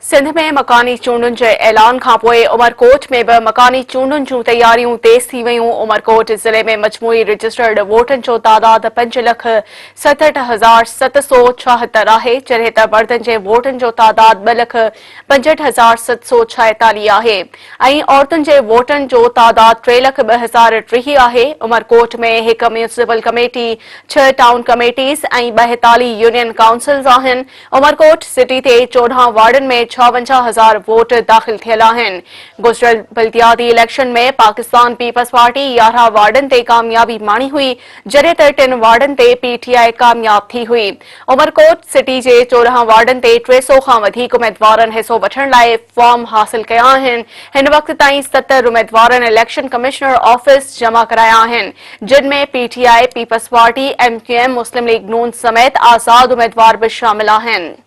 सिंध में मकानी चूंडुनि जे ऐलान खां पोइ उमरकोट में बि मकानी चूंडुनि जूं तैयारियूं तेज़ थी वयूं। उमरकोट ज़िले में मजमूई रजिस्टर्ड वोटनि जो तादाद 5,67,776 आहे, जॾहिं त मर्दनि जे वोटनि जो तादाद 2,65,746 आहे ऐं औरतुनि जे वोटनि जो तादाद 3,02,030 आहे। उमरकोट में 1 म्यूनिसिपल कमेटी, 6 टाउन कमेटीज़ ऐं 42 यूनियन काउंसिल्स आहिनि। उमरकोट सिटी ते 14 वार्डनि में 56,000 वोट दाख़िल थियल आहिनि। गुज़िरियल बल्दियाती इलेक्शन में पाकिस्तान पीपल्स पार्टी 11 वार्डनि ते कामयाबी माणी हुई, जॾहिं त 3 वार्डनि ते PTI कामयाब थी हुई। उमरकोट सिटी जे 14 वार्डनि ते 300 खां वधीक उम्मीदवारनि हिसो वठण लाइ फॉर्म हासिल कया आहिनि। हिन वक़्त ताईं 70 उम्मीदवारनि इलेक्शन कमिश्नर ऑफिस जमा कराया आहिनि, जिन में PTI, पीपल्स पार्टी, MQM, मुस्लिम लीग नून समेत आज़ाद उम्मीदवार भी शामिल आहिनि।